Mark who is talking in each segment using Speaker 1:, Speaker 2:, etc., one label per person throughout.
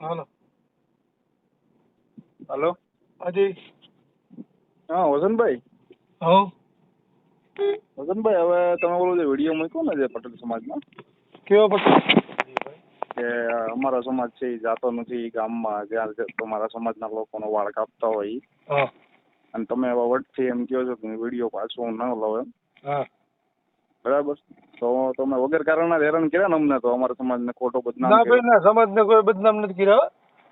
Speaker 1: Hello
Speaker 2: hello
Speaker 1: હાજી
Speaker 2: હા વસંતભાઈ
Speaker 1: હો
Speaker 2: વસંતભાઈ હવે તમે બોલો જે વિડીયો મૂક્યો ને જે પટેલ સમાજમાં
Speaker 1: કેવો પટેલ
Speaker 2: કે અમારો સમાજ છે એ જાતો નથી ગામમાં જ્યાં તમારા સમાજના લોકોનો વાળ કાપતા હોય ઈ.
Speaker 1: હા
Speaker 2: અને તમે એવા વટથી એમ કહો છો કે વિડીયો પાછો ન લઉં એમ
Speaker 1: હા
Speaker 2: બરાબર તો તમે વગર કારણના જ હેરાન કર્યા ને અમને તો અમારા સમાજને ખોટો બદનામ
Speaker 1: ના ભાઈ
Speaker 2: કર્યો
Speaker 1: ના સમાજને કોઈ બદનામ નથી કર્યા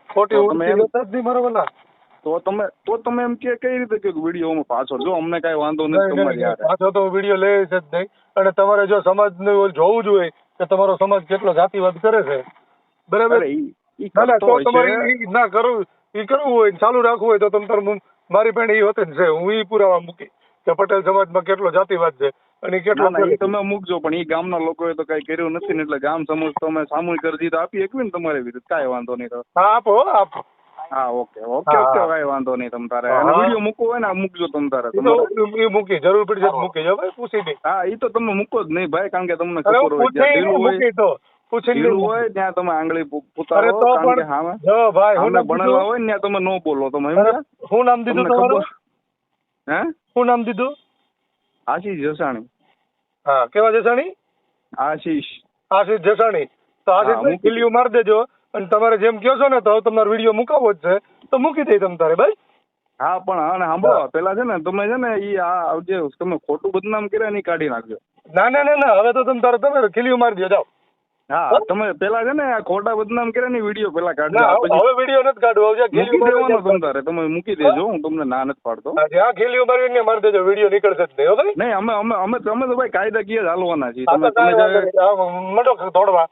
Speaker 1: ખોટી
Speaker 2: તો તમે
Speaker 1: ઉડતી
Speaker 2: એમ-
Speaker 1: જતા જ નહીં બરોબર ના
Speaker 2: તો તમે એમ કે કઈ રીતે કે વિડીયોમાં પાછો જો અમને કાંઈ વાંધો નથી તમારી યાર
Speaker 1: પાછો તો વિડીયો લે છે જ નહીં અને તમારે જો સમાજને જોવું જોઈએ કે તમારો સમાજ કેટલો જાતિવાદ કરે છે બરાબર
Speaker 2: અરે ઈ
Speaker 1: ના ના
Speaker 2: કરતો
Speaker 1: તો
Speaker 2: હોય
Speaker 1: તમારે
Speaker 2: છે
Speaker 1: ઈ ના કરવું ઈ કરવું હોય ચાલુ રાખવું હોય તો તમે તાર મારી પાસે ઈ હોતે છે હું ઈ પુરાવા મૂકી કે પટેલ સમાજમાં કેટલો જાતિવાદ છે અને ઈ કેટલો
Speaker 2: ના ના
Speaker 1: કરે
Speaker 2: એ
Speaker 1: છે.
Speaker 2: તમે મૂકજો પણ એ ગામના લોકોએ તો કઈ કર્યું નથી ને એટલે ગામ સમૂહ તમે સામૂહિક અરજી તો આપી શકવી ને તમારી વિરુદ્ધ કાંઈ વાંધો નહીં તો
Speaker 1: હા આપો આપો
Speaker 2: હા ઓકે ઓકે
Speaker 1: હા,
Speaker 2: ઓકે
Speaker 1: હા.
Speaker 2: કાંઈ વાંધો નહીં તમ તારે
Speaker 1: હા.
Speaker 2: અને વિડીયો મૂકવો હોય ને આ મૂકજો તમ તારે
Speaker 1: ઈ
Speaker 2: તમારે
Speaker 1: તો ઈ મૂકી જરૂર પડી જાય તો મૂકી જો ભાઈ પૂછી નહીં
Speaker 2: હા એ તો તમે મૂકો જ નહીં ભાઈ કારણ કે તમને
Speaker 1: અરે
Speaker 2: ખબર
Speaker 1: હું
Speaker 2: હોય જ્યાં ઢીલું હોય
Speaker 1: મૂકી તો પૂછીને
Speaker 2: ઢીલું
Speaker 1: નહીં
Speaker 2: હોય
Speaker 1: મૂકી.
Speaker 2: ત્યાં તમે આંગળી
Speaker 1: અરે
Speaker 2: પુતારો
Speaker 1: તો
Speaker 2: કારણ કે
Speaker 1: પણ
Speaker 2: હામે
Speaker 1: જો ભાઈ હું
Speaker 2: હામે
Speaker 1: નામ
Speaker 2: ભણેલા
Speaker 1: દીધું
Speaker 2: હોય ને ત્યાં તમે ન બોલો તમે
Speaker 1: અરે
Speaker 2: સમજ્યા?
Speaker 1: હું નામ દીધું
Speaker 2: તમને
Speaker 1: તમારું
Speaker 2: ખબર હે
Speaker 1: શું નામ દીધું
Speaker 2: આશીષ જસાણી
Speaker 1: હા કેવા જસાણી
Speaker 2: આશીષ
Speaker 1: આશીષ જસાણી તો
Speaker 2: હા,
Speaker 1: આશીષ
Speaker 2: મૂકી
Speaker 1: ખીલીઓ મારી દેજો અને તમારે જેમ કહો છો ને તો હવે તમારો વિડીયો મુકાવો જ છે તો મૂકી દઈ તમ તારે ભાઈ
Speaker 2: હા પણ હા ને સાંભળો પેલા છે ને તમે છે ને ઈ આ જે તમે ખોટું બદનામ કર્યા ને ઈ કાઢી નાખજો
Speaker 1: ના ના ના ના હવે તો તમે ખીલીઓ મારી દો જાઓ
Speaker 2: હા તમે પેલા છે ને આ ખોટા બદનામ કર્યા ને વિડીયો પેલા કાઢજો
Speaker 1: ના
Speaker 2: આ પછી
Speaker 1: હવે વિડીયો નથી કાઢવો હવે જ્યાં
Speaker 2: મૂકી
Speaker 1: ખીલીઓ
Speaker 2: દેવાનો
Speaker 1: મારી
Speaker 2: તમ તારે તમે મૂકી દેજો હું તમને ના નથી પાડતો
Speaker 1: જ્યાં ખીલીઓ મારી મારી દેજો વિડીયો નીકળશે જ નહીં હો ભાઈ
Speaker 2: નહીં અમે તો ભાઈ કાયદાકીય જ હાલવાના છીએ
Speaker 1: હા
Speaker 2: તમે
Speaker 1: તો કાંઈ વાંધો
Speaker 2: તમે
Speaker 1: નહીં. હા, મંડો દોડવા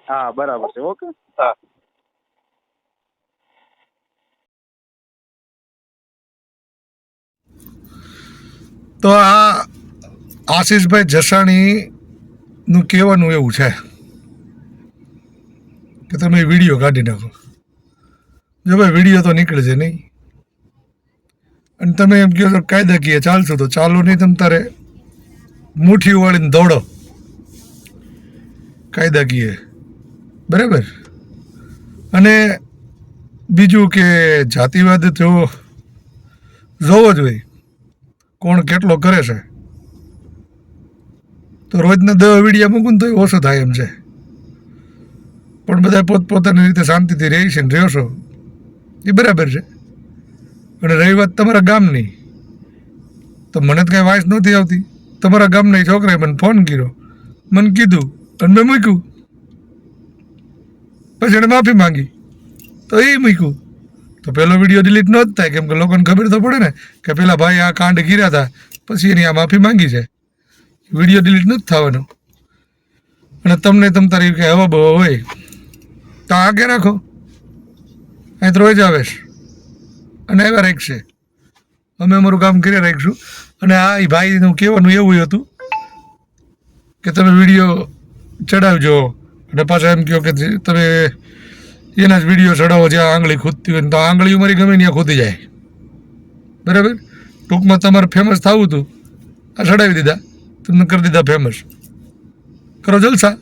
Speaker 2: હા બરાબર છે ઓકે
Speaker 1: હા
Speaker 3: તો આ આશીષભાઈ જસાણીનું કહેવાનું એવું છે કે તમે વિડીયો કાઢી નાખો જો ભાઈ વિડીયો તો નીકળશે નહીં અને તમે એમ કહો છો કાયદાકીય ચાલશો તો ચાલો નહીં તમ તારે મુઠ્ઠી વાળીને દોડો કાયદાકીય બરાબર અને બીજું કે જાતિવાદ તો જોવો જ હોય કોણ કેટલો કરે છે તો રોજના 10 વિડીયો મૂકું તો ઓછો થાય એમ છે પણ બધા પોતપોતાની રીતે શાંતિથી રહે છે ને રહ્યો છો એ બરાબર છે અને રહી વાત તમારા ગામની તો મને તો કાંઈ વાંચ નહોતી આવતી તમારા ગામના એ છોકરાએ મને ફોન કર્યો મને કીધું અને મેં મૂક્યું પછી એણે માફી માંગી તો એ મૂક્યું તો પહેલો વિડીયો ડિલીટ ન જ થાય કેમ કે લોકોને ખબર તો પડે ને કે પેલા ભાઈ આ કાંડ કર્યા હતા પછી એની આ માફી માંગી છે વિડીયો ડિલીટ નથી થવાનો અને તમને તમ તારી કે હવા બવા હોય તો આગે રાખો અહીં તો રોજ આવે છે અને આવ્યા રાખશે અમે અમારું કામ કરી રાખીશું અને આ એ ભાઈનું કહેવાનું એવું હતું કે તમે વિડીયો ચડાવજો અને પાછા એમ કહો કે તમે એના જ વિડીયો ચડાવો જ્યાં આંગળી ખૂદતી હોય ને તો આંગળીઓ મારી ગમે ત્યાં ખૂદી જાય બરાબર ટૂંકમાં તમારે ફેમસ થવું હતું આ ચડાવી દીધા તમને કરી દીધા ફેમસ કરો જલસા